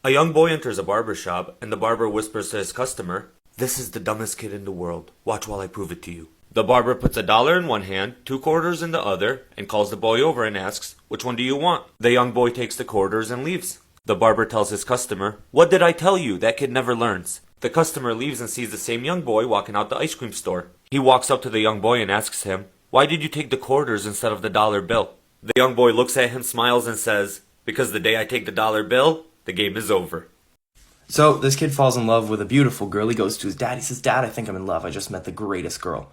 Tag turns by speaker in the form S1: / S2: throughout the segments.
S1: A young boy enters a barber shop, and the barber whispers to his customer, "This is the dumbest kid in the world. Watch while I prove it to you." The barber puts $1 in one hand, 2 quarters in the other, and calls the boy over and asks, "Which one do you want?" The young boy takes the quarters and leaves. The barber tells his customer, "What did I tell you? That kid never learns." The customer leaves and sees the same young boy walking out the ice cream store. He walks up to the young boy and asks him, "Why did you take the quarters instead of the dollar bill?" The young boy looks at him, smiles, and says, "Because the day I take the dollar bill, the game is over."
S2: So this kid falls in love with a beautiful girl. He goes to his dad. He says, "Dad, I think I'm in love. I just met the greatest girl."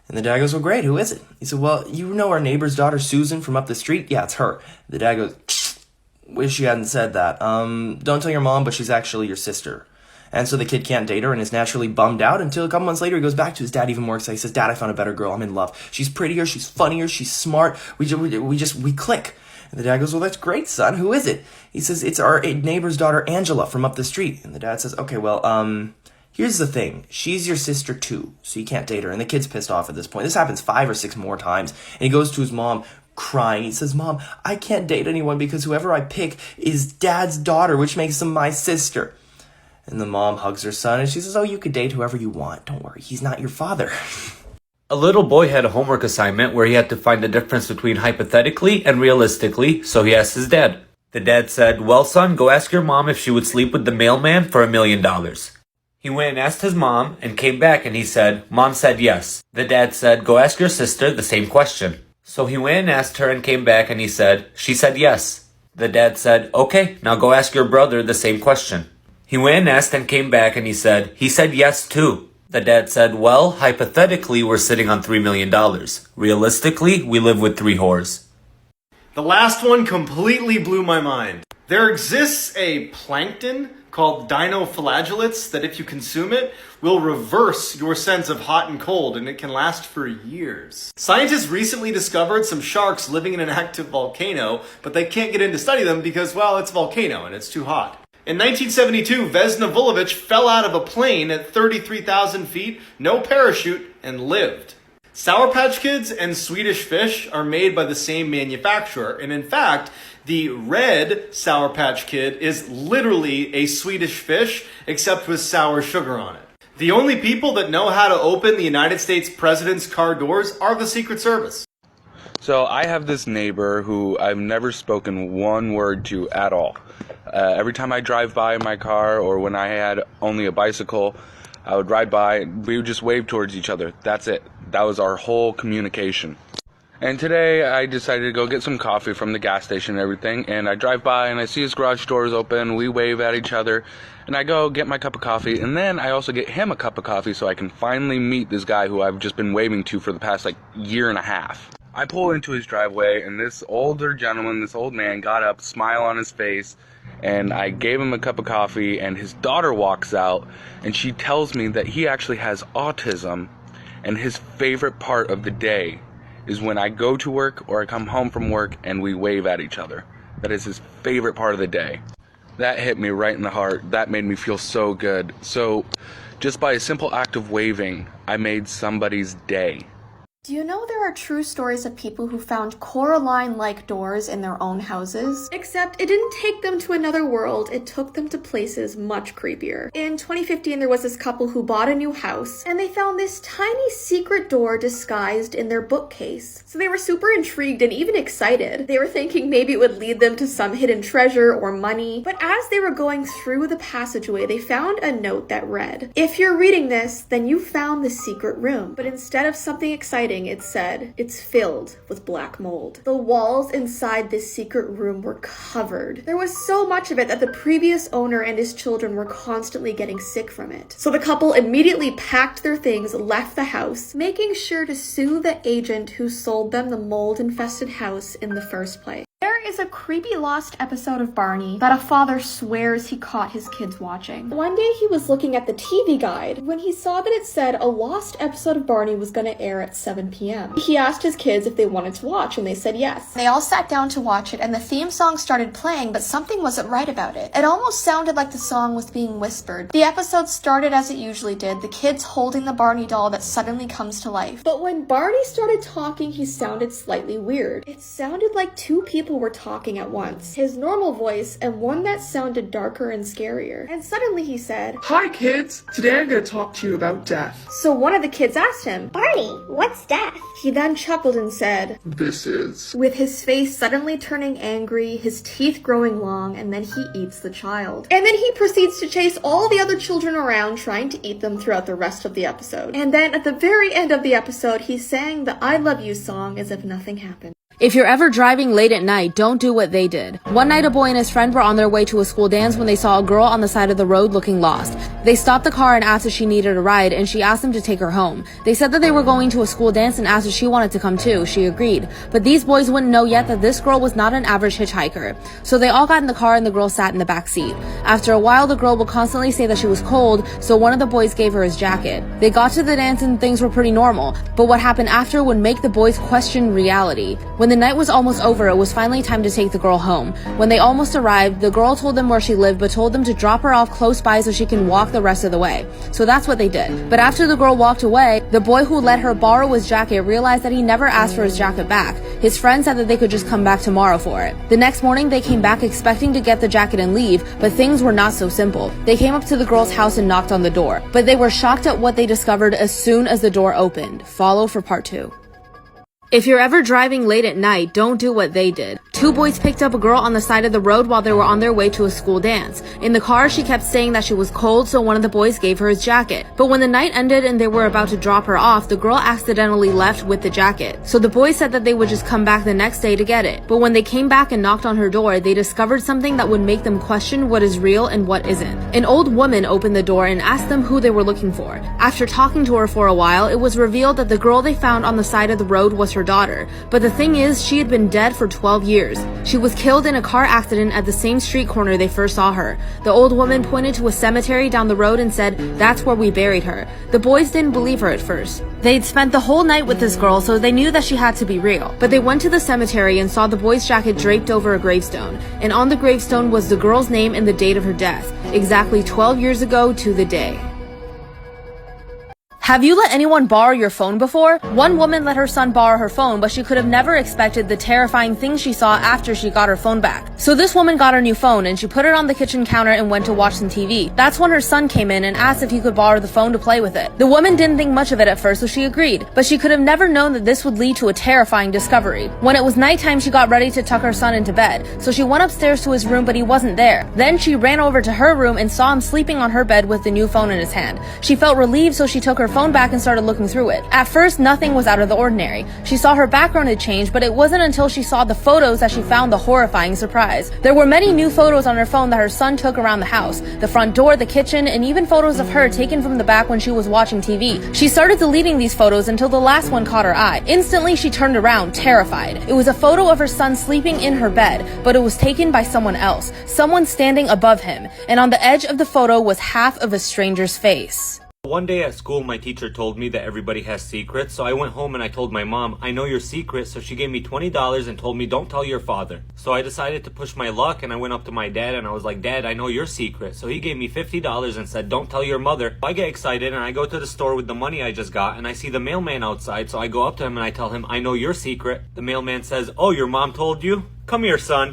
S2: And the dad goes, "Well, great. Who is it?" He said, "Well, you know our neighbor's daughter, Susan, from up the street? Yeah, it's her." The dad goes, "Wish you hadn't said that. Don't tell your mom, but she's actually your sister." And so the kid can't date her and is naturally bummed out until a couple months later he goes back to his dad even more excited. He says, "Dad, I found a better girl. I'm in love. She's prettier. She's funnier. She's smart. We click." And the dad goes, "Well, that's great, son. Who is it?" He says, "It's our neighbor's daughter, Angela, from up the street." And the dad says, "Okay, well, here's the thing. She's your sister too, so you can't date her." And the kid's pissed off at this point. This happens 5 or 6 more times. And he goes to his mom crying. He says, "Mom, I can't date anyone because whoever I pick is Dad's daughter, which makes them my sister." And the mom hugs her son and she says, "Oh, you could date whoever you want. Don't worry, he's not your father."
S1: A little boy had a homework assignment where he had to find the difference between hypothetically and realistically, so he asked his dad. The dad said, "Well, son, go ask your mom if she would sleep with the mailman for $1 million. He went and asked his mom and came back and he said, "Mom said yes." The dad said, "Go ask your sister the same question." So he went and asked her and came back and he said, "She said yes." The dad said, "Okay, now go ask your brother the same question." He went and asked and came back and he said, "He said yes too." The dad said, "Well, hypothetically, we're sitting on $3 million. Realistically, we live with 3 whores."
S3: The last one completely blew my mind. There exists a plankton called dinoflagellates that if you consume it, will reverse your sense of hot and cold, and it can last for years. Scientists recently discovered some sharks living in an active volcano, but they can't get in to study them because, well, it's a volcano and it's too hot. In 1972, Vesna Vulovic fell out of a plane at 33,000 feet, no parachute, and lived. Sour Patch Kids and Swedish Fish are made by the same manufacturer, and in fact, the red Sour Patch Kid is literally a Swedish fish, except with sour sugar on it. The only people that know how to open the United States president's car doors are the Secret Service.
S4: So I have this neighbor who I've never spoken one word to at all. Every time I drive by in my car or when I had only a bicycle, I would ride by, we would just wave towards each other. That's it. That was our whole communication. And today I decided to go get some coffee from the gas station and everything, and I drive by and I see his garage doors open, we wave at each other, and I go get my cup of coffee, and then I also get him a cup of coffee so I can finally meet this guy who I've just been waving to for the past year and a half. I pull into his driveway, and this older gentleman, this old man, got up, smile on his face, and I gave him a cup of coffee, and his daughter walks out, and she tells me that he actually has autism, and his favorite part of the day is when I go to work or I come home from work and we wave at each other. That is his favorite part of the day. That hit me right in the heart. That made me feel so good. So, just by a simple act of waving, I made somebody's day.
S5: Do you know there are true stories of people who found Coraline-like doors in their own houses? Except it didn't take them to another world, it took them to places much creepier. In 2015, there was this couple who bought a new house, and they found this tiny secret door disguised in their bookcase. So they were super intrigued and even excited. They were thinking maybe it would lead them to some hidden treasure or money. But as they were going through the passageway, they found a note that read, "If you're reading this, then you found the secret room." But instead of something exciting, it said, "It's filled with black mold." The walls inside this secret room were covered. There was so much of it that the previous owner and his children were constantly getting sick from it. So the couple immediately packed their things, left the house, making sure to sue the agent who sold them the mold-infested house in the first place. There is a creepy lost episode of Barney that a father swears he caught his kids watching. One day he was looking at the TV guide when he saw that it said a lost episode of Barney was going to air at 7 p.m. He asked his kids if they wanted to watch and they said yes. They all sat down to watch it and the theme song started playing, but something wasn't right about it. It almost sounded like the song was being whispered. The episode started as it usually did, the kids holding the Barney doll that suddenly comes to life. But when Barney started talking, he sounded slightly weird. It sounded like 2 people people were talking at once. His normal voice and one that sounded darker and scarier. And suddenly he said,
S6: "Hi kids, today I'm going to talk to you about death.
S5: So one of the kids asked him,
S7: Barney, what's death?
S5: He then chuckled and said,
S6: This is."
S5: with his face suddenly turning angry, his teeth growing long, and then he eats the child. And then he proceeds to chase all the other children around, trying to eat them throughout the rest of the episode. And then at the very end of the episode, he sang the I Love You song as if nothing happened.
S8: If you're ever driving late at night, don't do what they did. One night, a boy and his friend were on their way to a school dance when they saw a girl on the side of the road looking lost. They stopped the car and asked if she needed a ride, and she asked them to take her home. They said that they were going to a school dance and asked if she wanted to come too. She agreed. But these boys wouldn't know yet that this girl was not an average hitchhiker. So they all got in the car and the girl sat in the back seat. After a while, the girl would constantly say that she was cold, so one of the boys gave her his jacket. They got to the dance and things were pretty normal, but what happened after would make the boys question reality. When the night was almost over, it was finally time to take the girl home. When they almost arrived, the girl told them where she lived but told them to drop her off close by so she can walk the rest of the way. So that's what they did. But after the girl walked away, the boy who let her borrow his jacket realized that he never asked for his jacket back. His friend said that they could just come back tomorrow for it. The next morning, they came back expecting to get the jacket and leave, but things were not so simple. They came up to the girl's house and knocked on the door, but they were shocked at what they discovered as soon as the door opened. Follow for part 2. If you're ever driving late at night, don't do what they did. Two boys picked up a girl on the side of the road while they were on their way to a school dance. In the car, she kept saying that she was cold, so one of the boys gave her his jacket. But when the night ended and they were about to drop her off, the girl accidentally left with the jacket. So the boys said that they would just come back the next day to get it. But when they came back and knocked on her door, they discovered something that would make them question what is real and what isn't. An old woman opened the door and asked them who they were looking for. After talking to her for a while, it was revealed that the girl they found on the side of the road was her daughter. But the thing is, she had been dead for 12 years. She was killed in a car accident at the same street corner they first saw her. The old woman pointed to a cemetery down the road and said, "That's where we buried her." The boys didn't believe her at first. They'd spent the whole night with this girl, so they knew that she had to be real. But they went to the cemetery and saw the boy's jacket draped over a gravestone. And on the gravestone was the girl's name and the date of her death, exactly 12 years ago to the day. Have you let anyone borrow your phone before? One woman let her son borrow her phone, but she could have never expected the terrifying things she saw after she got her phone back. So this woman got her new phone and she put it on the kitchen counter and went to watch some TV. That's when her son came in and asked if he could borrow the phone to play with it. The woman didn't think much of it at first, so she agreed, but she could have never known that this would lead to a terrifying discovery. When it was nighttime, she got ready to tuck her son into bed, so she went upstairs to his room, but he wasn't there. Then she ran over to her room and saw him sleeping on her bed with the new phone in his hand. She felt relieved, so she took her phone back and started looking through it. At first, nothing was out of the ordinary. She saw her background had changed, but it wasn't until she saw the photos that she found the horrifying surprise. There were many new photos on her phone that her son took around the house, the front door, the kitchen, and even photos of her taken from the back when she was watching TV. She started deleting these photos until the last one caught her eye. Instantly, she turned around, terrified. It was a photo of her son sleeping in her bed, but it was taken by someone else, someone standing above him, and on the edge of the photo was half of a stranger's face.
S1: One day at school, my teacher told me that everybody has secrets, so I went home and I told my mom, I know your secret, so she gave me $20 and told me, don't tell your father. So I decided to push my luck and I went up to my dad and I was like, Dad, I know your secret. So he gave me $50 and said, don't tell your mother. I get excited and I go to the store with the money I just got and I see the mailman outside, so I go up to him and I tell him, I know your secret. The mailman says, oh, your mom told you? Come here, son.